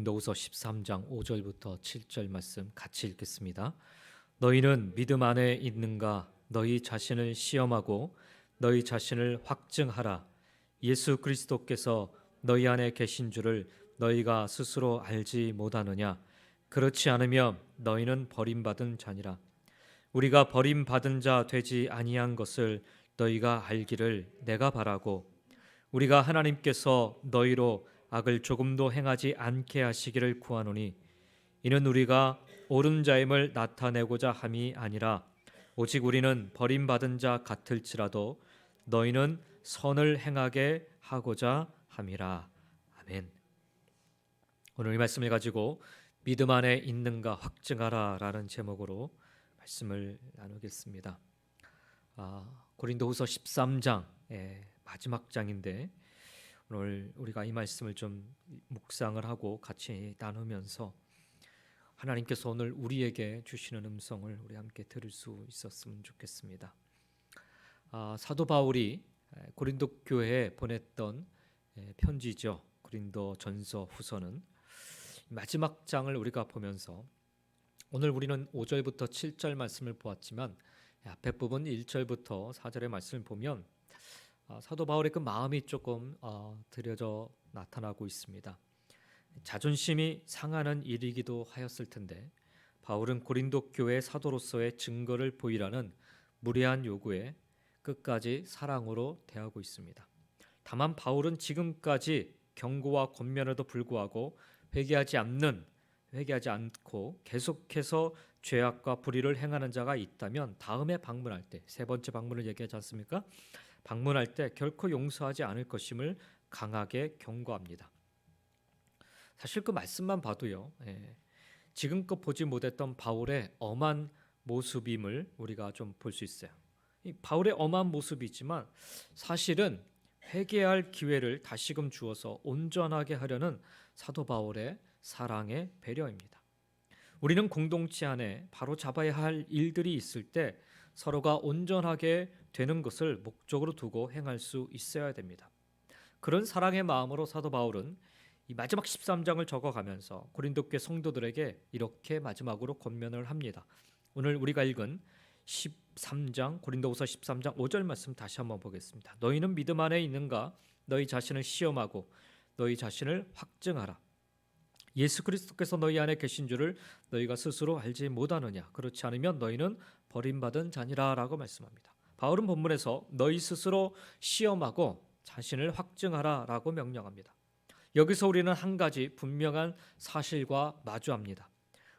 고린도후서 13장 5절부터 7절 말씀 같이 읽겠습니다. 너희는 믿음 안에 있는가? 너희 자신을 시험하고 너희 자신을 확증하라. 예수 그리스도께서 너희 안에 계신 줄을 너희가 스스로 알지 못하느냐? 그렇지 않으면 너희는 버림받은 자니라. 우리가 버림받은 자 되지 아니한 것을 너희가 알기를 내가 바라고, 우리가 하나님께서 너희로 악을 조금도 행하지 않게 하시기를 구하노니, 이는 우리가 옳은 자임을 나타내고자 함이 아니라 오직 우리는 버림받은 자 같을지라도 너희는 선을 행하게 하고자 함이라. 아멘. 오늘 이 말씀을 가지고 믿음 안에 있는가 확증하라 라는 제목으로 말씀을 나누겠습니다. 고린도후서 13장의 마지막 장인데, 오늘 우리가 이 말씀을 좀 묵상을 하고 같이 나누면서 하나님께서 오늘 우리에게 주시는 음성을 우리 함께 들을 수 있었으면 좋겠습니다. 사도 바울이 고린도 교회에 보냈던 편지죠. 고린도 전서 후서는 마지막 장을 우리가 보면서, 오늘 우리는 5절부터 7절 말씀을 보았지만 앞에 부분 1절부터 4절의 말씀을 보면 사도 바울의 그 마음이 조금 드려져 나타나고 있습니다. 자존심이 상하는 일이기도 하였을 텐데, 바울은 고린도 교회 사도로서의 증거를 보이라는 무례한 요구에 끝까지 사랑으로 대하고 있습니다. 다만 바울은 지금까지 경고와 권면에도 불구하고 회개하지 않고 계속해서 죄악과 불의를 행하는 자가 있다면 다음에 방문할 때, 세 번째 방문을 얘기하지 않습니까? 방문할 때 결코 용서하지 않을 것임을 강하게 경고합니다. 사실 그 말씀만 봐도요, 지금껏 보지 못했던 바울의 엄한 모습임을 우리가 좀 볼 수 있어요. 이 바울의 엄한 모습이지만 사실은 회개할 기회를 다시금 주어서 온전하게 하려는 사도 바울의 사랑의 배려입니다. 우리는 공동체 안에 바로 잡아야 할 일들이 있을 때 서로가 온전하게 되는 것을 목적으로 두고 행할 수 있어야 됩니다. 그런 사랑의 마음으로 사도 바울은 이 마지막 13장을 적어가면서 고린도 교회 성도들에게 이렇게 마지막으로 권면을 합니다. 오늘 우리가 읽은 13장 고린도후서 13장 5절 말씀 다시 한번 보겠습니다. 너희는 믿음 안에 있는가? 너희 자신을 시험하고 너희 자신을 확증하라. 예수 그리스도께서 너희 안에 계신 줄을 너희가 스스로 알지 못하느냐? 그렇지 않으면 너희는 버림받은 자니라 라고 말씀합니다. 바울은 본문에서 너희 스스로 시험하고 자신을 확증하라 라고 명령합니다. 여기서 우리는 한 가지 분명한 사실과 마주합니다.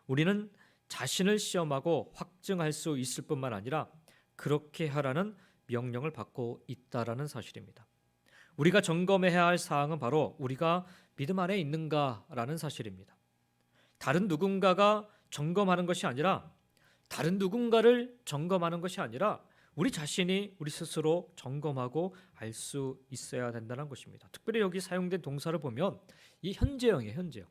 우리는 자신을 시험하고 확증할 수 있을 뿐만 아니라 그렇게 하라는 명령을 받고 있다라는 사실입니다. 우리가 점검해야 할 사항은 바로 우리가 믿음 안에 있는가라는 사실입니다. 다른 누군가가 점검하는 것이 아니라, 다른 누군가를 점검하는 것이 아니라 우리 자신이 우리 스스로 점검하고 알 수 있어야 된다는 것입니다. 특별히 여기 사용된 동사를 보면 이 현재형이에요. 현재형.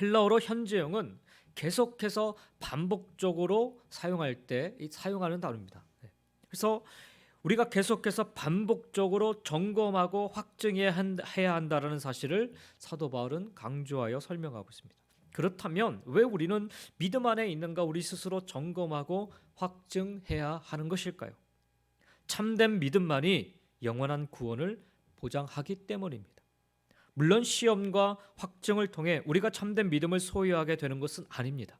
헬라어로 현재형은 계속해서 반복적으로 사용할 때 사용하는 단어입니다. 그래서 우리가 계속해서 반복적으로 점검하고 확증해야 한다는 사실을 사도 바울은 강조하여 설명하고 있습니다. 그렇다면 왜 우리는 믿음 안에 있는가 우리 스스로 점검하고 확증해야 하는 것일까요? 참된 믿음만이 영원한 구원을 보장하기 때문입니다. 물론 시험과 확증을 통해 우리가 참된 믿음을 소유하게 되는 것은 아닙니다.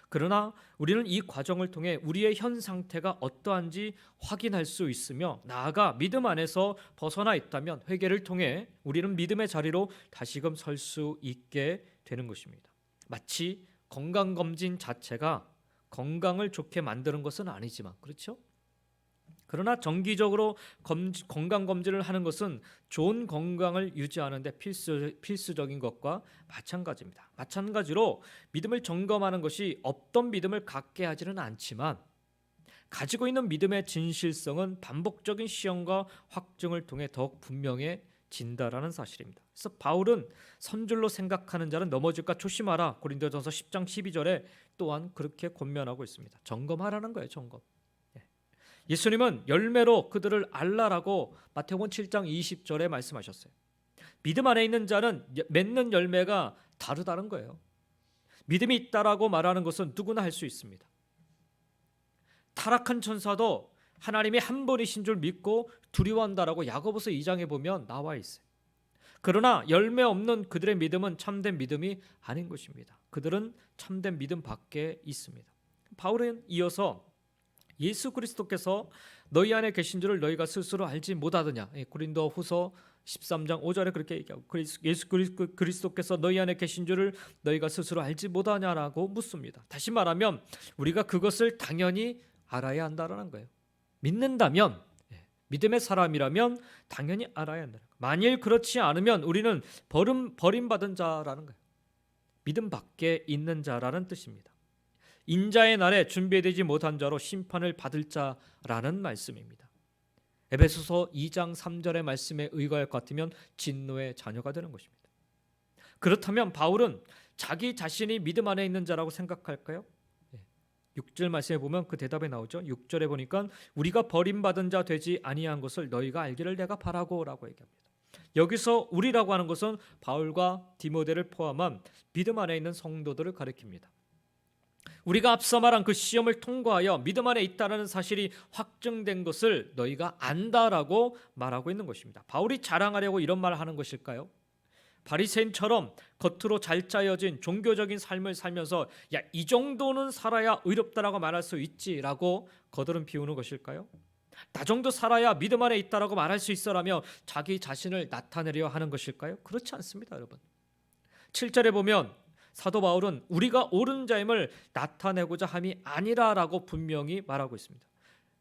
그러나 우리는 이 과정을 통해 우리의 현 상태가 어떠한지 확인할 수 있으며, 나아가 믿음 안에서 벗어나 있다면 회개를 통해 우리는 믿음의 자리로 다시금 설 수 있게 되는 것입니다. 마치 건강검진 자체가 건강을 좋게 만드는 것은 아니지만, 그렇죠? 그러나 정기적으로 건강검진을 하는 것은 좋은 건강을 유지하는 데 필수적인 것과 마찬가지입니다. 마찬가지로 믿음을 점검하는 것이 없던 믿음을 갖게 하지는 않지만, 가지고 있는 믿음의 진실성은 반복적인 시험과 확증을 통해 더욱 분명해진다라는 사실입니다. 그래서 바울은 선줄로 생각하는 자는 넘어질까 조심하라, 고린도전서 10장 12절에 또한 그렇게 권면하고 있습니다. 점검하라는 거예요. 점검. 예수님은 열매로 그들을 알라라고 마태복음 7장 20절에 말씀하셨어요. 믿음 안에 있는 자는 맺는 열매가 다르다는 거예요. 믿음이 있다라고 말하는 것은 누구나 할 수 있습니다. 타락한 천사도 하나님이 한 분이신 줄 믿고 두려워한다라고 야고보서 2장에 보면 나와 있어요. 그러나 열매 없는 그들의 믿음은 참된 믿음이 아닌 것입니다. 그들은 참된 믿음 밖에 있습니다. 바울은 이어서 예수 그리스도께서 너희 안에 계신 줄을 너희가 스스로 알지 못하느냐. 고린도후서 13장 5절에 그렇게 얘기하고 예수 그리스도께서 너희 안에 계신 줄을 너희가 스스로 알지 못하냐라고 묻습니다. 다시 말하면 우리가 그것을 당연히 알아야 한다는 거예요. 믿는다면, 믿음의 사람이라면 당연히 알아야 한다는 거예요. 만일 그렇지 않으면 우리는 버림받은 자라는 거예요. 믿음 밖에 있는 자라는 뜻입니다. 인자의 날에 준비되지 못한 자로 심판을 받을 자라는 말씀입니다. 에베소서 2장 3절의 말씀에 의거할 것 같으면 진노의 자녀가 되는 것입니다. 그렇다면 바울은 자기 자신이 믿음 안에 있는 자라고 생각할까요? 6절 말씀에 보면 그 대답이 나오죠. 6절에 보니까 우리가 버림받은 자 되지 아니한 것을 너희가 알기를 내가 바라고 라고 얘기합니다. 여기서 우리라고 하는 것은 바울과 디모데를 포함한 믿음 안에 있는 성도들을 가리킵니다. 우리가 앞서 말한 그 시험을 통과하여 믿음 안에 있다는 사실이 확증된 것을 너희가 안다라고 말하고 있는 것입니다. 바울이 자랑하려고 이런 말을 하는 것일까요? 바리새인처럼 겉으로 잘 짜여진 종교적인 삶을 살면서 야, 이 정도는 살아야 의롭다라고 말할 수 있지라고 거드름 피우는 것일까요? 나 정도 살아야 믿음 안에 있다라고 말할 수 있어라며 자기 자신을 나타내려 하는 것일까요? 그렇지 않습니다, 여러분. 7절에 보면 사도 바울은 우리가 옳은 자임을 나타내고자 함이 아니라라고 분명히 말하고 있습니다.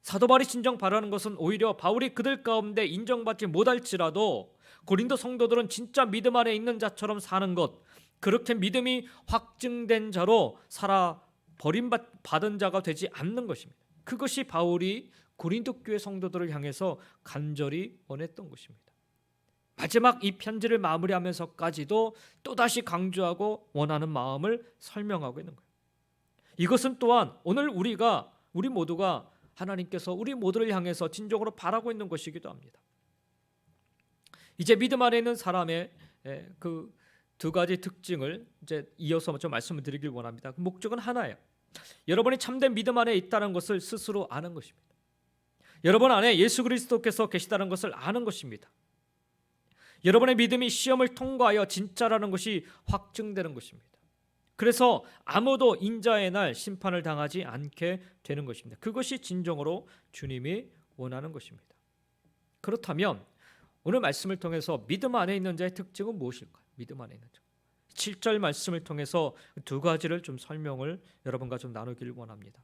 사도 바울이 진정 바라는 것은 오히려 바울이 그들 가운데 인정받지 못할지라도 고린도 성도들은 진짜 믿음 안에 있는 자처럼 사는 것, 그렇게 믿음이 확증된 자로 살아 버림받은 자가 되지 않는 것입니다. 그것이 바울이 고린도 교회 성도들을 향해서 간절히 원했던 것입니다. 마지막 이 편지를 마무리하면서까지도 또다시 강조하고 원하는 마음을 설명하고 있는 거예요. 이것은 또한 오늘 우리 모두가 하나님께서 우리 모두를 향해서 진정으로 바라고 있는 것이기도 합니다. 이제 믿음 안에 있는 사람의 그 두 가지 특징을 이제 이어서 좀 말씀을 드리길 원합니다. 그 목적은 하나예요. 여러분이 참된 믿음 안에 있다는 것을 스스로 아는 것입니다. 여러분 안에 예수 그리스도께서 계시다는 것을 아는 것입니다. 여러분의 믿음이 시험을 통과하여 진짜라는 것이 확증되는 것입니다. 그래서 아무도 인자의 날 심판을 당하지 않게 되는 것입니다. 그것이 진정으로 주님이 원하는 것입니다. 그렇다면 오늘 말씀을 통해서 믿음 안에 있는 자의 특징은 무엇일까요? 믿음 안에 있는 자. 7절 말씀을 통해서 두 가지를 좀 설명을 여러분과 좀 나누길 원합니다.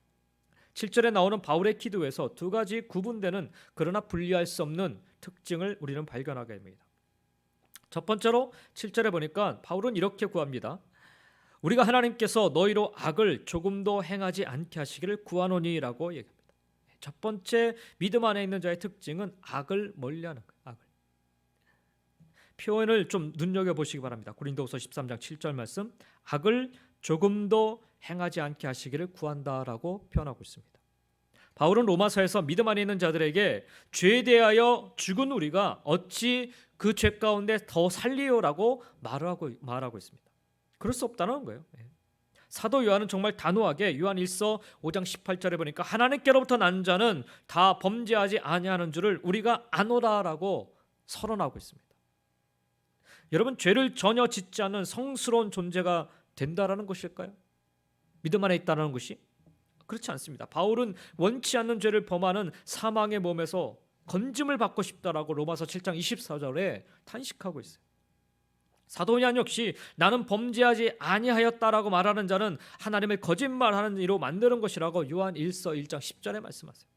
7절에 나오는 바울의 기도에서 두 가지 구분되는 그러나 분리할 수 없는 특징을 우리는 발견하게 됩니다. 첫 번째로 7절에 보니까 바울은 이렇게 구합니다. 우리가 하나님께서 너희로 악을 조금도 행하지 않게 하시기를 구하노니라고 얘기합니다. 첫 번째 믿음 안에 있는 자의 특징은 악을 멀리하는 거예요. 악을. 표현을 좀 눈여겨보시기 바랍니다. 고린도후서 13장 7절 말씀, 악을 조금도 행하지 않게 하시기를 구한다라고 표현하고 있습니다. 바울은 로마서에서 믿음 안에 있는 자들에게 죄에 대하여 죽은 우리가 어찌 그 죄 가운데 더 살리요라고 말하고 있습니다. 그럴 수 없다는 거예요. 사도 요한은 정말 단호하게 요한 1서 5장 18절에 보니까 하나님께로부터 난 자는 다 범죄하지 아니하는 줄을 우리가 아노라라고 선언하고 있습니다. 여러분, 죄를 전혀 짓지 않는 성스러운 존재가 된다라는 것일까요? 믿음 안에 있다는 것이? 그렇지 않습니다. 바울은 원치 않는 죄를 범하는 사망의 몸에서 건짐을 받고 싶다라고 로마서 7장 24절에 탄식하고 있어요. 사도 요한 역시 나는 범죄하지 아니하였다라고 말하는 자는 하나님을 거짓말하는 이로 만드는 것이라고 요한 1서 1장 10절에 말씀하세요.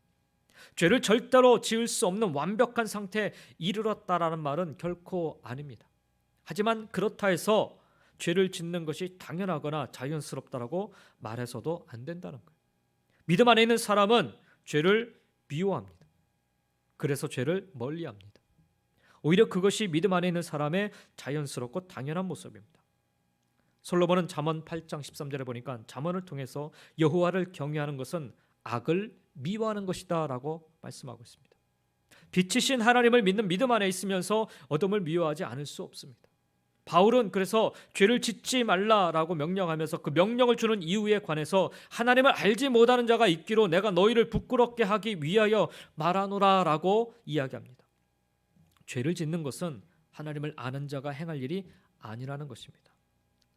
죄를 절대로 지을 수 없는 완벽한 상태에 이르렀다라는 말은 결코 아닙니다. 하지만 그렇다 해서 죄를 짓는 것이 당연하거나 자연스럽다라고 말해서도 안 된다는 거예요. 믿음 안에 있는 사람은 죄를 미워합니다. 그래서 죄를 멀리합니다. 오히려 그것이 믿음 안에 있는 사람의 자연스럽고 당연한 모습입니다. 솔로몬은 잠언 8장 13절에 보니까 잠언을 통해서 여호와를 경외하는 것은 악을 미워하는 것이다 라고 말씀하고 있습니다. 빛이신 하나님을 믿는 믿음 안에 있으면서 어둠을 미워하지 않을 수 없습니다. 바울은 그래서 죄를 짓지 말라라고 명령하면서 그 명령을 주는 이유에 관해서 하나님을 알지 못하는 자가 있기로 내가 너희를 부끄럽게 하기 위하여 말하노라라고 이야기합니다. 죄를 짓는 것은 하나님을 아는 자가 행할 일이 아니라는 것입니다.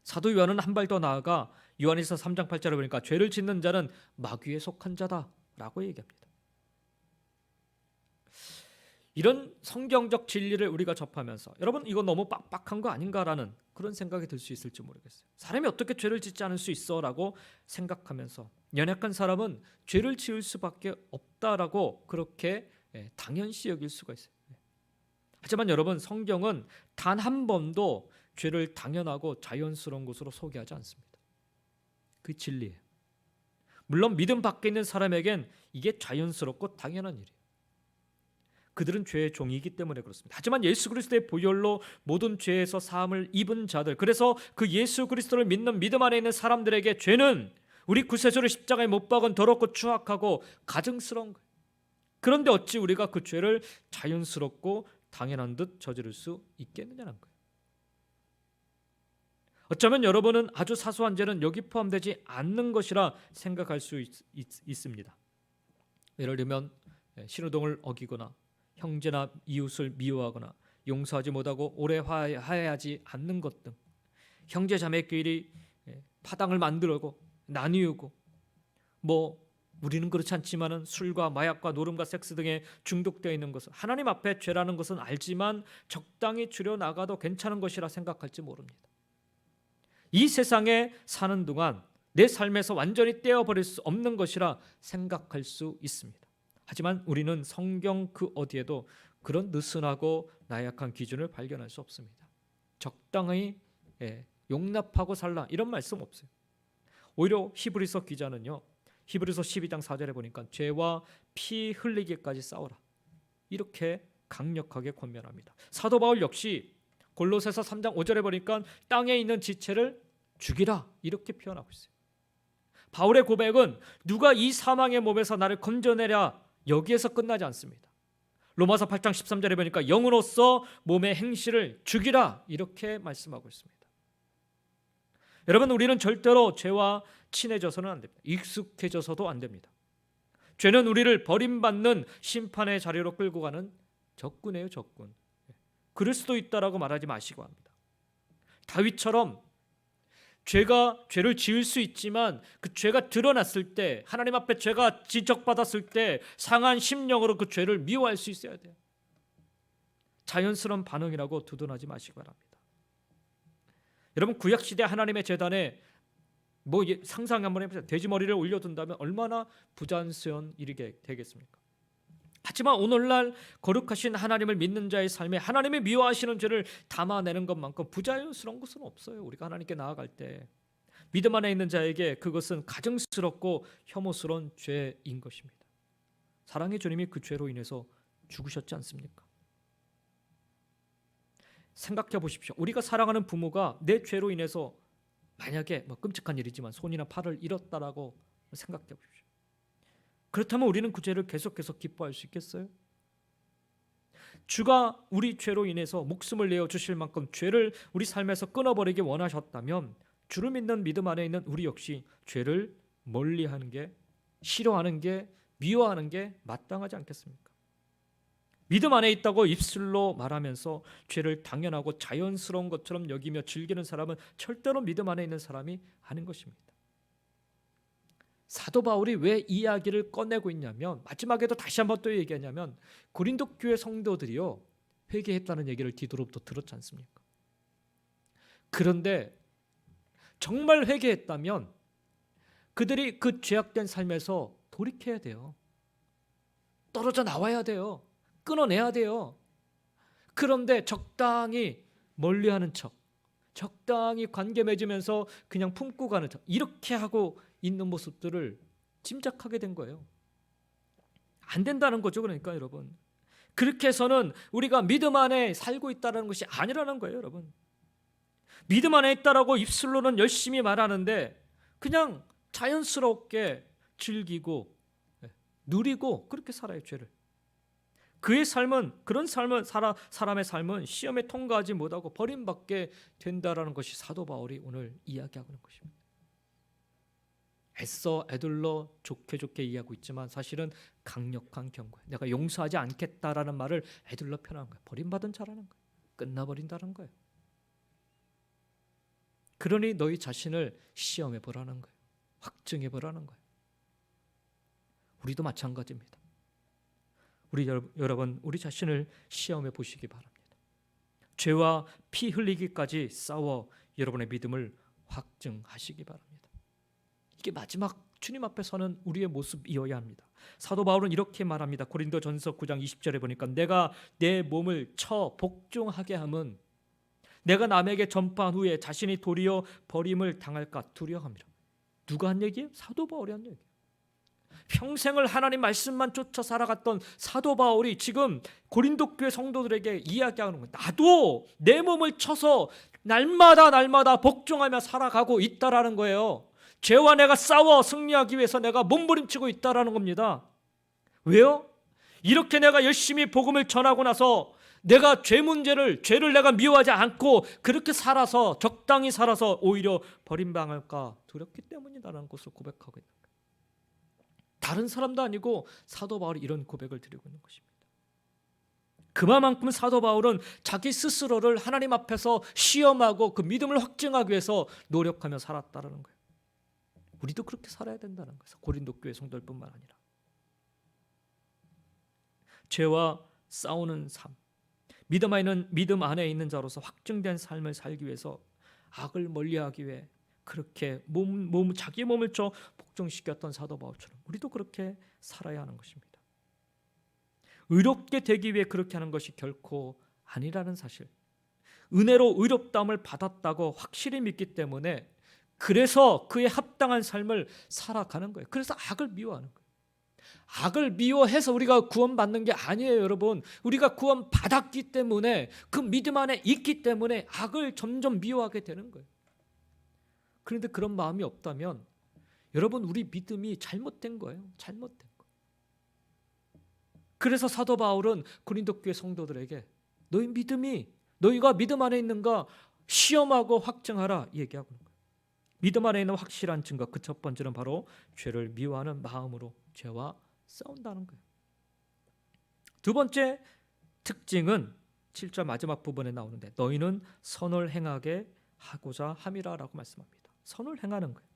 사도 요한은 한 발 더 나아가 요한일서 3장 8절에 보니까 죄를 짓는 자는 마귀에 속한 자다라고 얘기합니다. 이런 성경적 진리를 우리가 접하면서 여러분 이거 너무 빡빡한 거 아닌가라는 그런 생각이 들 수 있을지 모르겠어요. 사람이 어떻게 죄를 짓지 않을 수 있어라고 생각하면서 연약한 사람은 죄를 지을 수밖에 없다라고 그렇게 당연시 여길 수가 있어요. 하지만 여러분 성경은 단 한 번도 죄를 당연하고 자연스러운 것으로 소개하지 않습니다. 그 진리예요. 물론 믿음 밖에 있는 사람에겐 이게 자연스럽고 당연한 일이에요. 그들은 죄의 종이기 때문에 그렇습니다. 하지만 예수 그리스도의 보혈로 모든 죄에서 사함을 입은 자들, 그래서 그 예수 그리스도를 믿는 믿음 안에 있는 사람들에게 죄는 우리 구세주를 십자가에 못 박은 더럽고 추악하고 가증스러운 거예요. 그런데 어찌 우리가 그 죄를 자연스럽고 당연한 듯 저지를 수 있겠느냐는 거예요. 어쩌면 여러분은 아주 사소한 죄는 여기 포함되지 않는 것이라 생각할 수 있습니다. 예를 들면 신호등을 어기거나 형제나 이웃을 미워하거나 용서하지 못하고 오래 화해하지 않는 것 등 형제 자매끼리 파당을 만들고 나뉘고 우리는 그렇지 않지만은 술과 마약과 노름과 섹스 등에 중독되어 있는 것은 하나님 앞에 죄라는 것은 알지만 적당히 줄여나가도 괜찮은 것이라 생각할지 모릅니다. 이 세상에 사는 동안 내 삶에서 완전히 떼어버릴 수 없는 것이라 생각할 수 있습니다. 하지만 우리는 성경 그 어디에도 그런 느슨하고 나약한 기준을 발견할 수 없습니다. 적당히 용납하고 살라 이런 말씀 없어요. 오히려 히브리서 기자는요, 히브리서 12장 4절에 보니까 죄와 피 흘리기까지 싸워라 이렇게 강력하게 권면합니다. 사도 바울 역시 골로새서 3장 5절에 보니까 땅에 있는 지체를 죽이라 이렇게 표현하고 있어요. 바울의 고백은 누가 이 사망의 몸에서 나를 건져내랴 여기에서 끝나지 않습니다. 로마서 8장 13절에 보니까 영으로서 몸의 행실을 죽이라 이렇게 말씀하고 있습니다. 여러분 우리는 절대로 죄와 친해져서는 안 됩니다. 익숙해져서도 안 됩니다. 죄는 우리를 버림받는 심판의 자리로 끌고 가는 적군이에요, 적군. 그럴 수도 있다라고 말하지 마시고 합니다. 다윗처럼 죄를 지을 수 있지만 그 죄가 드러났을 때 하나님 앞에 죄가 지적받았을 때 상한 심령으로 그 죄를 미워할 수 있어야 돼요. 자연스러운 반응이라고 두둔하지 마시기 바랍니다. 여러분 구약시대 하나님의 제단에 상상 한번 해보세요. 돼지머리를 올려둔다면 얼마나 부자연스러운 일이 되겠습니까? 하지만 오늘날 거룩하신 하나님을 믿는 자의 삶에 하나님이 미워하시는 죄를 담아내는 것만큼 부자연스러운 것은 없어요. 우리가 하나님께 나아갈 때 믿음 안에 있는 자에게 그것은 가증스럽고 혐오스러운 죄인 것입니다. 사랑의 주님이 그 죄로 인해서 죽으셨지 않습니까? 생각해 보십시오. 우리가 사랑하는 부모가 내 죄로 인해서 만약에 끔찍한 일이지만 손이나 팔을 잃었다라고 생각해 보십시오. 그렇다면 우리는 그 죄를 계속해서 기뻐할 수 있겠어요? 주가 우리 죄로 인해서 목숨을 내어 주실 만큼 죄를 우리 삶에서 끊어버리기 원하셨다면 주를 믿는 믿음 안에 있는 우리 역시 죄를 멀리하는 게, 싫어하는 게, 미워하는 게 마땅하지 않겠습니까? 믿음 안에 있다고 입술로 말하면서 죄를 당연하고 자연스러운 것처럼 여기며 즐기는 사람은 절대로 믿음 안에 있는 사람이 아닌 것입니다. 사도 바울이 왜 이 이야기를 꺼내고 있냐면, 마지막에도 다시 한번 또 얘기하냐면 고린도 교회 성도들이요 회개했다는 얘기를 디도로부터 들었지 않습니까? 그런데 정말 회개했다면 그들이 그 죄악된 삶에서 돌이켜야 돼요. 떨어져 나와야 돼요. 끊어내야 돼요. 그런데 적당히 멀리하는 척, 적당히 관계 맺으면서 그냥 품고 가는 척, 이렇게 하고 있는 모습들을 짐작하게 된 거예요. 안 된다는 거죠. 그러니까 여러분, 그렇게 해서는 우리가 믿음 안에 살고 있다는 것이 아니라는 거예요. 여러분, 믿음 안에 있다라고 입술로는 열심히 말하는데 그냥 자연스럽게 즐기고 누리고 그렇게 살아요. 죄를. 그의 삶은 그런 삶은 사람의 삶은 시험에 통과하지 못하고 버림받게 된다라는 것이 사도 바울이 오늘 이야기하고 있는 것입니다. 애써 애둘러 좋게 이해하고 있지만 사실은 강력한 경고예요. 내가 용서하지 않겠다라는 말을 애둘러 표현한 거예요. 버림받은 자라는 거예요. 끝나버린다는 거예요. 그러니 너희 자신을 시험해 보라는 거예요. 확증해 보라는 거예요. 우리도 마찬가지입니다. 여러분, 우리 자신을 시험해 보시기 바랍니다. 죄와 피 흘리기까지 싸워 여러분의 믿음을 확증하시기 바랍니다. 이게 마지막 주님 앞에 서는 우리의 모습이어야 합니다. 사도 바울은 이렇게 말합니다. 고린도전서 9장 20절에 보니까 내가 내 몸을 쳐 복종하게 함은 내가 남에게 전파한 후에 자신이 도리어 버림을 당할까 두려워합니다. 누가 한 얘기예요? 사도 바울이 한 얘기예요. 평생을 하나님 말씀만 쫓아 살아갔던 사도 바울이 지금 고린도 교회 성도들에게 이야기하는 거예요. 나도 내 몸을 쳐서 날마다 복종하며 살아가고 있다라는 거예요. 죄와 내가 싸워 승리하기 위해서 내가 몸부림치고 있다라는 겁니다. 왜요? 이렇게 내가 열심히 복음을 전하고 나서 내가 죄를 내가 미워하지 않고 그렇게 살아서 적당히 살아서 오히려 버림당할까 두렵기 때문이다라는 것을 고백하고 있는 거예요. 다른 사람도 아니고 사도 바울이 이런 고백을 드리고 있는 것입니다. 그만큼 사도 바울은 자기 스스로를 하나님 앞에서 시험하고 그 믿음을 확증하기 위해서 노력하며 살았다는 거예요. 우리도 그렇게 살아야 된다는 거예요. 고린도 교회 성도들뿐만 아니라 죄와 싸우는 삶, 믿음 안에 있는 자로서 확증된 삶을 살기 위해서 악을 멀리하기 위해 그렇게 자기 몸을 쳐 복종시켰던 사도 바울처럼 우리도 그렇게 살아야 하는 것입니다. 의롭게 되기 위해 그렇게 하는 것이 결코 아니라는 사실, 은혜로 의롭다함을 받았다고 확실히 믿기 때문에 그래서 그에 합당한 삶을 살아가는 거예요. 그래서 악을 미워하는 거예요. 악을 미워해서 우리가 구원받는 게 아니에요, 여러분. 우리가 구원받았기 때문에 그 믿음 안에 있기 때문에 악을 점점 미워하게 되는 거예요. 그런데 그런 마음이 없다면 여러분 우리 믿음이 잘못된 거예요. 잘못된 거. 그래서 사도 바울은 고린도 교회 성도들에게 너희가 믿음 안에 있는가 시험하고 확증하라 얘기하고 있는 거예요. 믿음 안에 있는 확실한 증거, 그 첫 번째는 바로 죄를 미워하는 마음으로 죄와 싸운다는 거예요. 두 번째 특징은 7절 마지막 부분에 나오는데 너희는 선을 행하게 하고자 함이라라고 말씀합니다. 선을 행하는 거예요.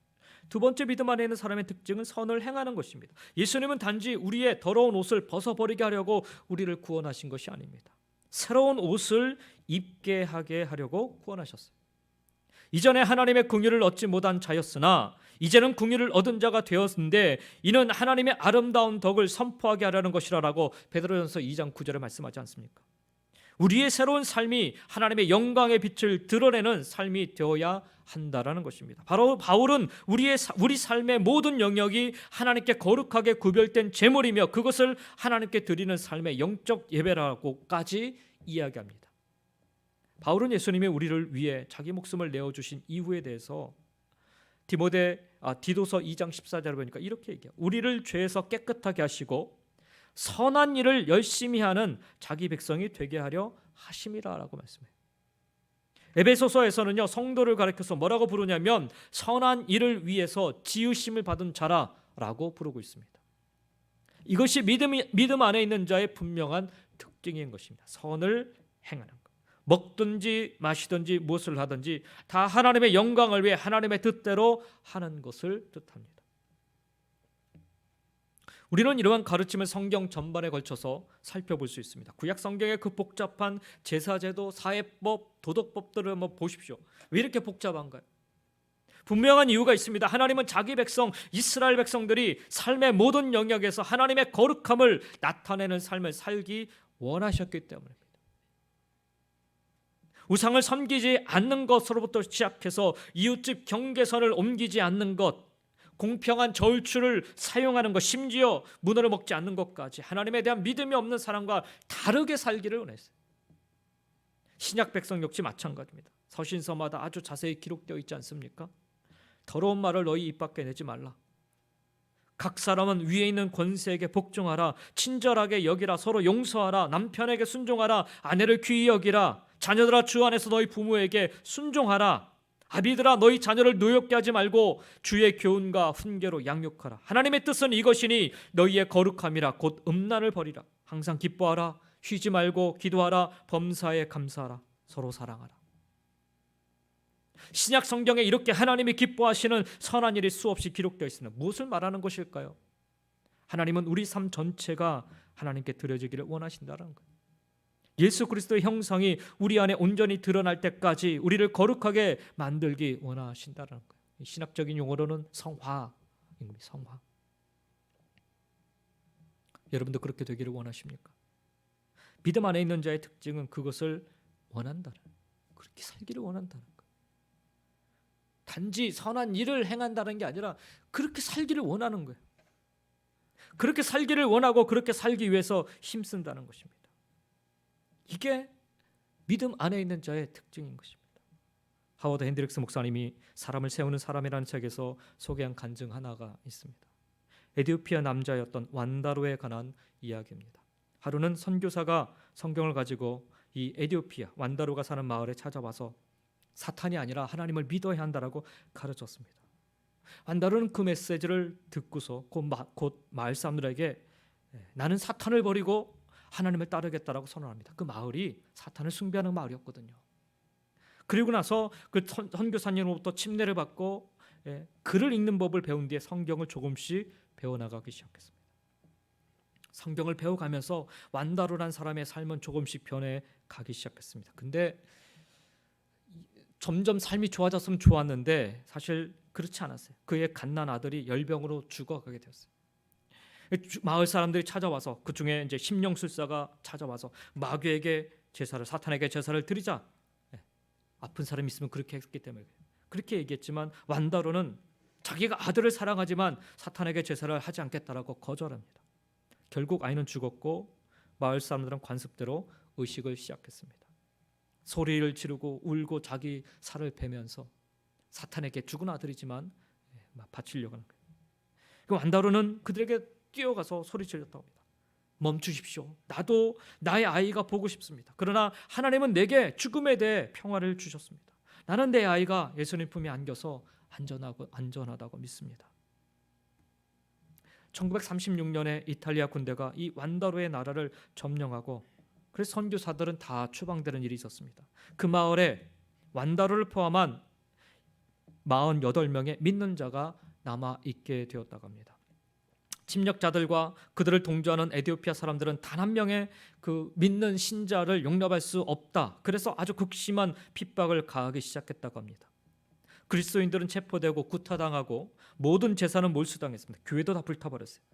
두 번째 믿음 안에 있는 사람의 특징은 선을 행하는 것입니다. 예수님은 단지 우리의 더러운 옷을 벗어버리게 하려고 우리를 구원하신 것이 아닙니다. 새로운 옷을 입게 하게 하려고 구원하셨어요. 이전에 하나님의 긍휼을 얻지 못한 자였으나 이제는 긍휼을 얻은 자가 되었는데 이는 하나님의 아름다운 덕을 선포하게 하려는 것이라고 베드로전서 2장 9절에 말씀하지 않습니까? 우리의 새로운 삶이 하나님의 영광의 빛을 드러내는 삶이 되어야 한다라는 것입니다. 바로 바울은 우리 삶의 모든 영역이 하나님께 거룩하게 구별된 제물이며 그것을 하나님께 드리는 삶의 영적 예배라고까지 이야기합니다. 바울은 예수님이 우리를 위해 자기 목숨을 내어주신 이유에 대해서 디도서 2장 14절을 보니까 이렇게 얘기해요. 우리를 죄에서 깨끗하게 하시고 선한 일을 열심히 하는 자기 백성이 되게 하려 하심이라라고 말씀해요. 에베소서에서는요 성도를 가리켜서 뭐라고 부르냐면 선한 일을 위해서 지으심을 받은 자라라고 부르고 있습니다. 이것이 믿음 안에 있는 자의 분명한 특징인 것입니다. 선을 행하는 것. 먹든지 마시든지 무엇을 하든지 다 하나님의 영광을 위해 하나님의 뜻대로 하는 것을 뜻합니다. 우리는 이러한 가르침을 성경 전반에 걸쳐서 살펴볼 수 있습니다. 구약 성경의 그 복잡한 제사제도, 사회법, 도덕법들을 한번 보십시오. 왜 이렇게 복잡한가요? 분명한 이유가 있습니다. 하나님은 자기 백성, 이스라엘 백성들이 삶의 모든 영역에서 하나님의 거룩함을 나타내는 삶을 살기 원하셨기 때문입니다. 우상을 섬기지 않는 것으로부터 시작해서 이웃집 경계선을 옮기지 않는 것, 공평한 저울추를 사용하는 것, 심지어 문어를 먹지 않는 것까지 하나님에 대한 믿음이 없는 사람과 다르게 살기를 원했어요. 신약 백성 역시 마찬가지입니다. 서신서마다 아주 자세히 기록되어 있지 않습니까? 더러운 말을 너희 입 밖에 내지 말라. 각 사람은 위에 있는 권세에게 복종하라. 친절하게 여기라. 서로 용서하라. 남편에게 순종하라. 아내를 귀히 여기라. 자녀들아 주 안에서 너희 부모에게 순종하라. 아비들아 너희 자녀를 노엽게 하지 말고 주의 교훈과 훈계로 양육하라. 하나님의 뜻은 이것이니 너희의 거룩함이라. 곧 음란을 버리라. 항상 기뻐하라. 쉬지 말고 기도하라. 범사에 감사하라. 서로 사랑하라. 신약 성경에 이렇게 하나님이 기뻐하시는 선한 일이 수없이 기록되어 있습니다. 무엇을 말하는 것일까요? 하나님은 우리 삶 전체가 하나님께 드려지기를 원하신다는 거예요. 예수 그리스도의 형상이 우리 안에 온전히 드러날 때까지 우리를 거룩하게 만들기 원하신다는 거예요. 신학적인 용어로는 성화인 겁니다. 성화. 여러분도 그렇게 되기를 원하십니까? 믿음 안에 있는 자의 특징은 그것을 원한다는, 그렇게 살기를 원한다는 거예요. 단지 선한 일을 행한다는 게 아니라 그렇게 살기를 원하는 거예요. 그렇게 살기를 원하고 그렇게 살기 위해서 힘쓴다는 것입니다. 이게 믿음 안에 있는 자의 특징인 것입니다. 하워드 핸드릭스 목사님이 사람을 세우는 사람이라는 책에서 소개한 간증 하나가 있습니다. 에티오피아 남자였던 완다로에 관한 이야기입니다. 하루는 선교사가 성경을 가지고 이 에티오피아 완다로가 사는 마을에 찾아와서 사탄이 아니라 하나님을 믿어야 한다라고 가르쳤습니다. 완다로는 그 메시지를 듣고서 곧 마을 사람들에게 나는 사탄을 버리고 하나님을 따르겠다라고 선언합니다. 그 마을이 사탄을 숭배하는 마을이었거든요. 그리고 나서 그 선교사님으로부터 침례를 받고 글을 읽는 법을 배운 뒤에 성경을 조금씩 배워나가기 시작했습니다. 성경을 배워가면서 완다로란 사람의 삶은 조금씩 변해가기 시작했습니다. 근데 점점 삶이 좋아졌으면 좋았는데 사실 그렇지 않았어요. 그의 갓난 아들이 열병으로 죽어가게 되었어요. 마을 사람들이 찾아와서 그 중에 이제 심령술사가 찾아와서 마귀에게 제사를, 사탄에게 제사를 드리자. 아픈 사람이 있으면 그렇게 했기 때문에 그렇게 얘기했지만 완다로는 자기가 아들을 사랑하지만 사탄에게 제사를 하지 않겠다라고 거절합니다. 결국 아이는 죽었고 마을 사람들은 관습대로 의식을 시작했습니다. 소리를 지르고 울고 자기 살을 베면서 사탄에게 죽은 아들이지만 바치려고 하는 거예요. 그 완다로는 그들에게 뛰어가서 소리 질렀다고 합니다. 멈추십시오. 나도 나의 아이가 보고 싶습니다. 그러나 하나님은 내게 죽음에 대해 평화를 주셨습니다. 나는 내 아이가 예수님 품에 안겨서 안전하다고 믿습니다. 1936년에 이탈리아 군대가 이 완다로의 나라를 점령하고 그래서 선교사들은 다 추방되는 일이 있었습니다. 그 마을에 완다로를 포함한 48명의 믿는 자가 남아 있게 되었다고 합니다. 침략자들과 그들을 동조하는 에티오피아 사람들은 단 한 명의 그 믿는 신자를 용납할 수 없다. 그래서 아주 극심한 핍박을 가하기 시작했다고 합니다. 그리스도인들은 체포되고 구타당하고 모든 재산은 몰수당했습니다. 교회도 다 불타버렸어요.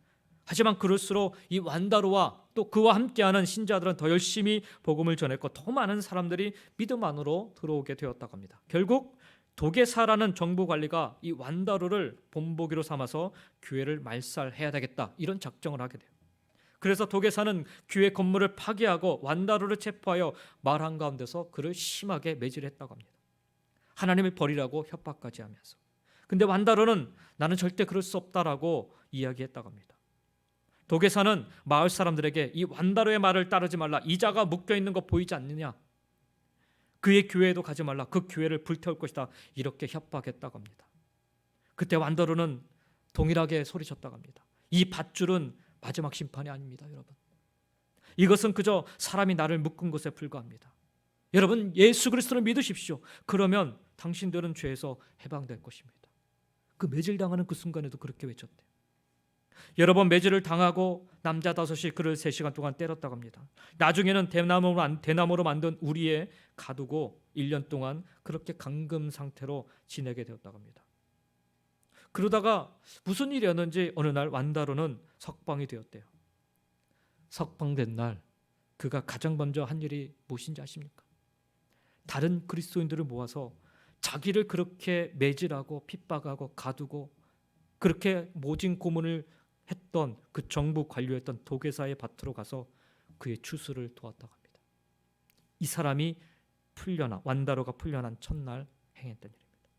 하지만 그럴수록 이 완다로와 또 그와 함께하는 신자들은 더 열심히 복음을 전했고 더 많은 사람들이 믿음 안으로 들어오게 되었다고 합니다. 결국 도게사라는 정부 관리가 이 완다로를 본보기로 삼아서 교회를 말살해야 되겠다 이런 작정을 하게 돼요. 그래서 도게사는 교회 건물을 파괴하고 완다로를 체포하여 마을 한가운데서 그를 심하게 매질했다고 합니다. 하나님을 버리라고 협박까지 하면서. 근데 완다로는 나는 절대 그럴 수 없다라고 이야기했다고 합니다. 도게사는 마을 사람들에게 이 완다로의 말을 따르지 말라. 이자가 묶여있는 거 보이지 않느냐. 그의 교회에도 가지 말라. 그 교회를 불태울 것이다. 이렇게 협박했다고 합니다. 그때 완다로는 동일하게 소리쳤다고 합니다. 이 밧줄은 마지막 심판이 아닙니다. 여러분, 이것은 그저 사람이 나를 묶은 것에 불과합니다. 여러분, 예수 그리스도를 믿으십시오. 그러면 당신들은 죄에서 해방될 것입니다. 그 매질당하는 그 순간에도 그렇게 외쳤대요. 여러 번 매질을 당하고 남자 5이 그를 3시간 동안 때렸다고 합니다. 나중에는 대나무로 만든 우리에 가두고 1년 동안 그렇게 감금 상태로 지내게 되었다고 합니다. 그러다가 무슨 일이었는지 어느 날 완다로는 석방이 되었대요. 석방된 날 그가 가장 먼저 한 일이 무엇인지 아십니까? 다른 그리스도인들을 모아서 자기를 그렇게 매질하고 핍박하고 가두고 그렇게 모진 고문을 했던 그 정부 관료였던 도게사의 밭으로 가서 그의 추수를 도왔다고 합니다. 이 사람이 완다로가 풀려난 첫날 행했던 일입니다.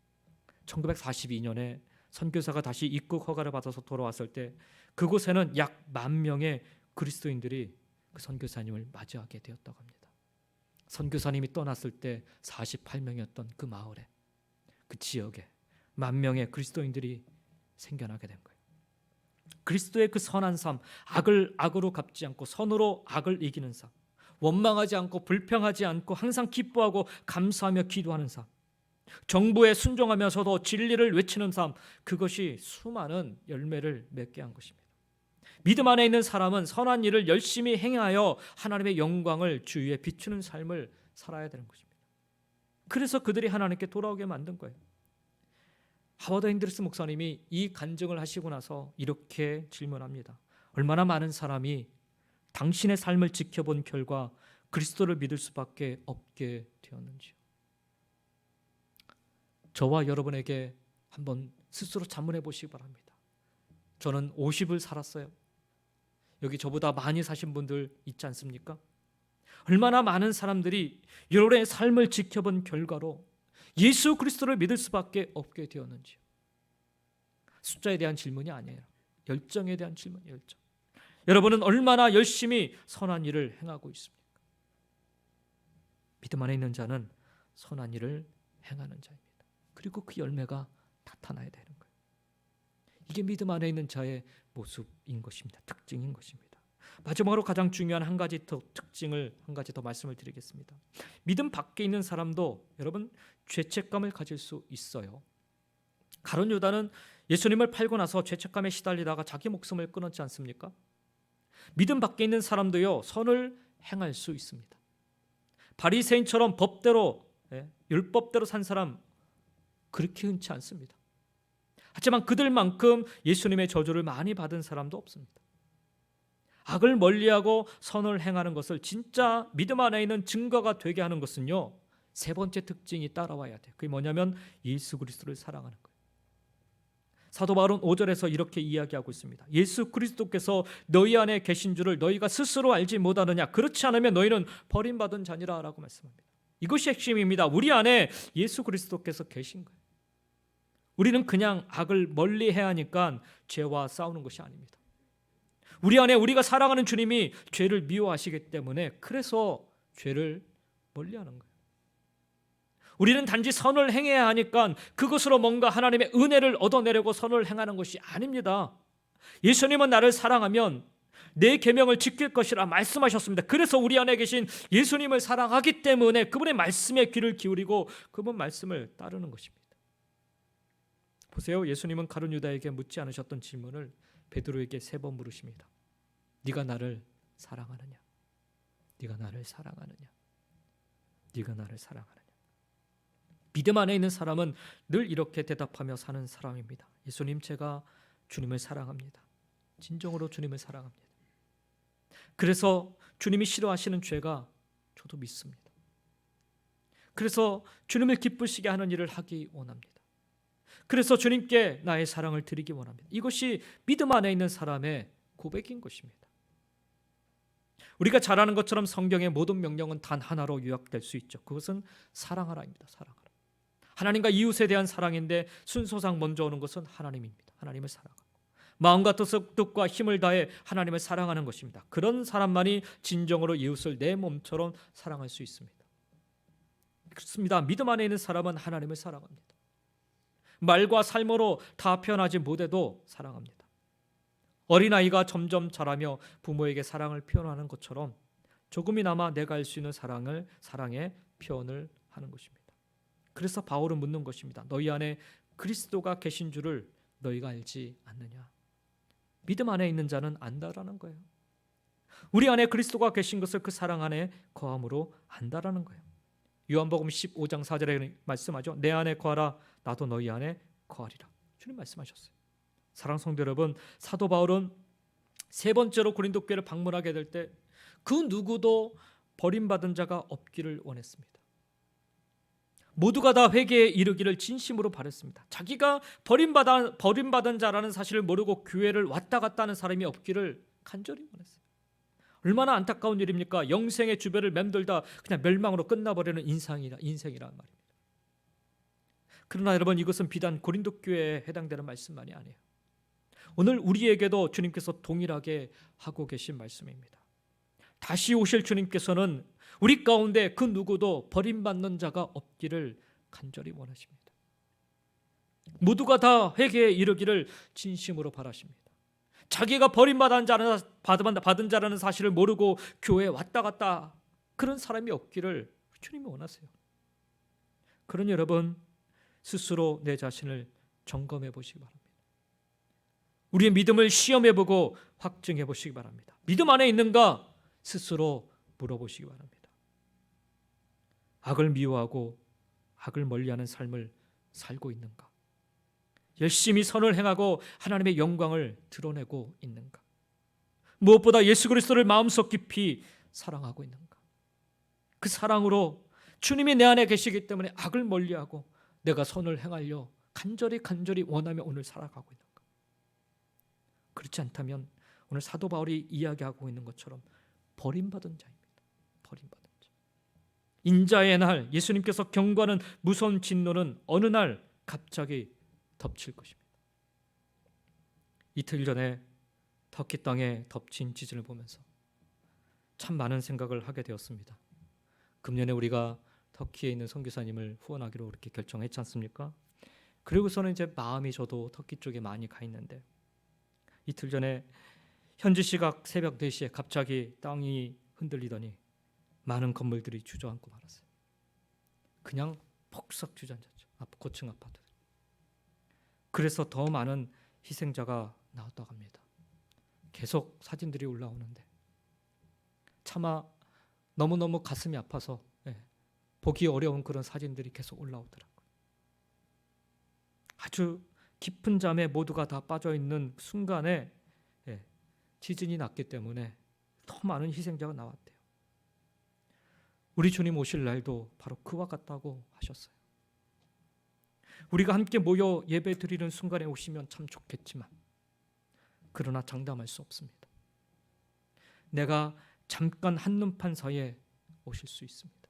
1942년에 선교사가 다시 입국 허가를 받아서 돌아왔을 때 그곳에는 약 10,000명의 그리스도인들이 그 선교사님을 맞이하게 되었다고 합니다. 선교사님이 떠났을 때 48명이었던 그 마을에, 그 지역에 10,000명의 그리스도인들이 생겨나게 된 거예요. 그리스도의 그 선한 삶, 악을 악으로 갚지 않고 선으로 악을 이기는 삶, 원망하지 않고 불평하지 않고 항상 기뻐하고 감사하며 기도하는 삶, 정부에 순종하면서도 진리를 외치는 삶, 그것이 수많은 열매를 맺게 한 것입니다. 믿음 안에 있는 사람은 선한 일을 열심히 행하여 하나님의 영광을 주위에 비추는 삶을 살아야 되는 것입니다. 그래서 그들이 하나님께 돌아오게 만든 거예요. 하워드 핸드리스 목사님이 이 간증을 하시고 나서 이렇게 질문합니다. 얼마나 많은 사람이 당신의 삶을 지켜본 결과 그리스도를 믿을 수밖에 없게 되었는지요. 저와 여러분에게 한번 스스로 자문해 보시기 바랍니다. 저는 50을 살았어요. 여기 저보다 많이 사신 분들 있지 않습니까? 얼마나 많은 사람들이 여러분의 삶을 지켜본 결과로 예수 그리스도를 믿을 수밖에 없게 되었는지요. 숫자에 대한 질문이 아니에요. 열정에 대한 질문이에요. 열정. 여러분은 얼마나 열심히 선한 일을 행하고 있습니까? 믿음 안에 있는 자는 선한 일을 행하는 자입니다. 그리고 그 열매가 나타나야 되는 거예요. 이게 믿음 안에 있는 자의 모습인 것입니다. 특징인 것입니다. 마지막으로 가장 중요한 한 가지 더 특징을 한 가지 더 말씀을 드리겠습니다. 믿음 밖에 있는 사람도 여러분 죄책감을 가질 수 있어요. 가룟 유다는 예수님을 팔고 나서 죄책감에 시달리다가 자기 목숨을 끊었지 않습니까? 믿음 밖에 있는 사람도요, 선을 행할 수 있습니다. 바리새인처럼 법대로, 율법대로 산 사람 그렇게 흔치 않습니다. 하지만 그들만큼 예수님의 저주를 많이 받은 사람도 없습니다. 악을 멀리하고 선을 행하는 것을 진짜 믿음 안에 있는 증거가 되게 하는 것은요, 세 번째 특징이 따라와야 돼요. 그게 뭐냐면 예수 그리스도를 사랑하는 거예요. 사도 바울은 5절에서 이렇게 이야기하고 있습니다. 예수 그리스도께서 너희 안에 계신 줄을 너희가 스스로 알지 못하느냐? 그렇지 않으면 너희는 버림받은 자니라 라고 말씀합니다. 이것이 핵심입니다. 우리 안에 예수 그리스도께서 계신 거예요. 우리는 그냥 악을 멀리해야 하니까 죄와 싸우는 것이 아닙니다. 우리 안에 우리가 사랑하는 주님이 죄를 미워하시기 때문에 그래서 죄를 멀리하는 거예요. 우리는 단지 선을 행해야 하니까 그것으로 뭔가 하나님의 은혜를 얻어내려고 선을 행하는 것이 아닙니다. 예수님은 나를 사랑하면 내 계명을 지킬 것이라 말씀하셨습니다. 그래서 우리 안에 계신 예수님을 사랑하기 때문에 그분의 말씀에 귀를 기울이고 그분 말씀을 따르는 것입니다. 보세요. 예수님은 가룟 유다에게 묻지 않으셨던 질문을 베드로에게 3번 물으십니다. 네가 나를 사랑하느냐? 네가 나를 사랑하느냐? 네가 나를 사랑하느냐? 믿음 안에 있는 사람은 늘 이렇게 대답하며 사는 사람입니다. 예수님, 제가 주님을 사랑합니다. 진정으로 주님을 사랑합니다. 그래서 주님이 싫어하시는 죄가 저도 믿습니다. 그래서 주님을 기쁘시게 하는 일을 하기 원합니다. 그래서 주님께 나의 사랑을 드리기 원합니다. 이것이 믿음 안에 있는 사람의 고백인 것입니다. 우리가 잘 아는 것처럼 성경의 모든 명령은 단 하나로 요약될 수 있죠. 그것은 사랑하라입니다. 사랑하라. 하나님과 이웃에 대한 사랑인데 순서상 먼저 오는 것은 하나님입니다. 하나님을 사랑하고 마음과 뜻과 힘을 다해 하나님을 사랑하는 것입니다. 그런 사람만이 진정으로 이웃을 내 몸처럼 사랑할 수 있습니다. 그렇습니다. 믿음 안에 있는 사람은 하나님을 사랑합니다. 말과 삶으로 다 표현하지 못해도 사랑합니다. 어린아이가 점점 자라며 부모에게 사랑을 표현하는 것처럼 조금이나마 내가 알 수 있는 사랑의 표현을 하는 것입니다. 그래서 바울은 묻는 것입니다. 너희 안에 그리스도가 계신 줄을 너희가 알지 않느냐? 믿음 안에 있는 자는 안다라는 거예요. 우리 안에 그리스도가 계신 것을 그 사랑 안에 거함으로 안다라는 거예요. 요한복음 15장 4절에 말씀하죠. 내 안에 거하라 나도 너희 안에 거하리라. 주님 말씀하셨어요. 사랑하는 성도 여러분, 사도 바울은 3번째로 고린도 교회를 방문하게 될 때 그 누구도 버림받은 자가 없기를 원했습니다. 모두가 다 회개에 이르기를 진심으로 바랬습니다. 자기가 버림받은 자라는 사실을 모르고 교회를 왔다 갔다 하는 사람이 없기를 간절히 원했어요. 얼마나 안타까운 일입니까? 영생의 주변을 맴돌다 그냥 멸망으로 끝나버리는 인생이란 말입니다. 그러나 여러분, 이것은 비단 고린도 교회에 해당되는 말씀만이 아니에요. 오늘 우리에게도 주님께서 동일하게 하고 계신 말씀입니다. 다시 오실 주님께서는 우리 가운데 그 누구도 버림받는 자가 없기를 간절히 원하십니다. 모두가 다 회개에 이르기를 진심으로 바라십니다. 자기가 버림받은 자라는 사실을 모르고 교회에 왔다 갔다 그런 사람이 없기를 주님이 원하세요. 그러니 여러분, 스스로 내 자신을 점검해 보시기 바랍니다. 우리의 믿음을 시험해 보고 확증해 보시기 바랍니다. 믿음 안에 있는가 스스로 물어보시기 바랍니다. 악을 미워하고 악을 멀리하는 삶을 살고 있는가? 열심히 선을 행하고 하나님의 영광을 드러내고 있는가? 무엇보다 예수 그리스도를 마음속 깊이 사랑하고 있는가? 그 사랑으로 주님이 내 안에 계시기 때문에 악을 멀리하고 내가 선을 행하려 간절히 원하며 오늘 살아가고 있는가? 그렇지 않다면 오늘 사도 바울이 이야기하고 있는 것처럼 버림받은 자입니다. 버림받은 자. 인자의 날, 예수님께서 경고하는 무서운 진노는 어느 날 갑자기 덮칠 것입니다. 이틀 전에 터키 땅에 덮친 지진을 보면서 참 많은 생각을 하게 되었습니다. 금년에 우리가 터키에 있는 선교사님을 후원하기로 그렇게 결정했지 않습니까? 그리고서는 이제 마음이 저도 터키 쪽에 많이 가 있는데, 이틀 전에 현지 시각 새벽 4시에 갑자기 땅이 흔들리더니 많은 건물들이 주저앉고 말았어요. 그냥 폭삭 주저앉았죠. 고층 아파트. 그래서 더 많은 희생자가 나왔다고 합니다. 계속 사진들이 올라오는데 차마 너무너무 가슴이 아파서 보기 어려운 그런 사진들이 계속 올라오더라고요. 아주 깊은 잠에 모두가 다 빠져있는 순간에 지진이 났기 때문에 더 많은 희생자가 나왔대요. 우리 주님 오실 날도 바로 그와 같다고 하셨어요. 우리가 함께 모여 예배 드리는 순간에 오시면 참 좋겠지만 그러나 장담할 수 없습니다. 내가 잠깐 한눈판 사이에 오실 수 있습니다.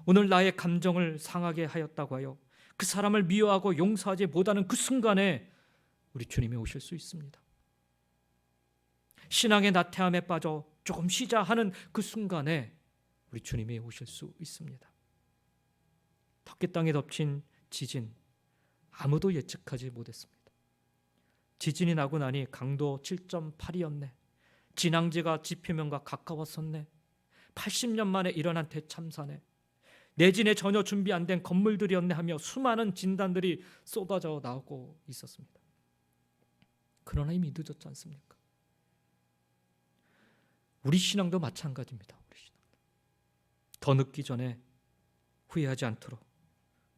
오늘 나의 감정을 상하게 하였다고 하여 그 사람을 미워하고 용서하지 못하는 그 순간에 우리 주님이 오실 수 있습니다. 신앙의 나태함에 빠져 조금 쉬자 하는 그 순간에 우리 주님이 오실 수 있습니다. 터키 땅에 덮친 지진, 아무도 예측하지 못했습니다. 지진이 나고 나니 강도 7.8이었네. 진앙지가 지표면과 가까웠었네. 80년 만에 일어난 대참사네. 내진에 전혀 준비 안 된 건물들이었네 하며 수많은 진단들이 쏟아져 나오고 있었습니다. 그러나 이미 늦었지 않습니까? 우리 신앙도 마찬가지입니다. 우리 신앙도. 더 늦기 전에 후회하지 않도록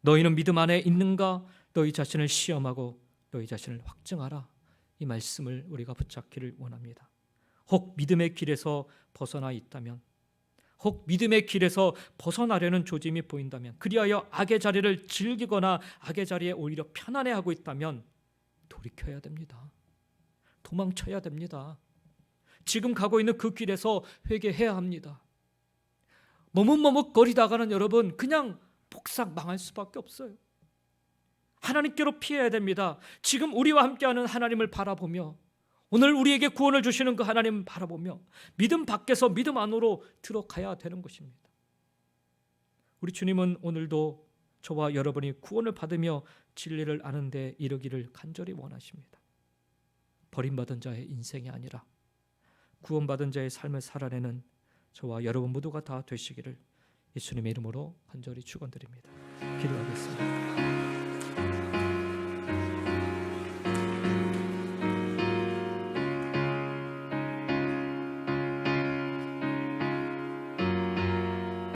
너희는 믿음 안에 있는가? 너희 자신을 시험하고 너희 자신을 확증하라. 이 말씀을 우리가 붙잡기를 원합니다. 혹 믿음의 길에서 벗어나 있다면, 혹 믿음의 길에서 벗어나려는 조짐이 보인다면, 그리하여 악의 자리를 즐기거나 악의 자리에 오히려 편안해하고 있다면 돌이켜야 됩니다. 도망쳐야 됩니다. 지금 가고 있는 그 길에서 회개해야 합니다. 머뭇머뭇거리다가는 여러분 그냥 폭삭 망할 수밖에 없어요. 하나님께로 피해야 됩니다. 지금 우리와 함께하는 하나님을 바라보며, 오늘 우리에게 구원을 주시는 그 하나님을 바라보며 믿음 밖에서 믿음 안으로 들어가야 되는 것입니다. 우리 주님은 오늘도 저와 여러분이 구원을 받으며 진리를 아는 데 이르기를 간절히 원하십니다. 버림받은 자의 인생이 아니라 구원받은 자의 삶을 살아내는 저와 여러분 모두가 다 되시기를 예수님의 이름으로 간절히 축원드립니다. 기도하겠습니다.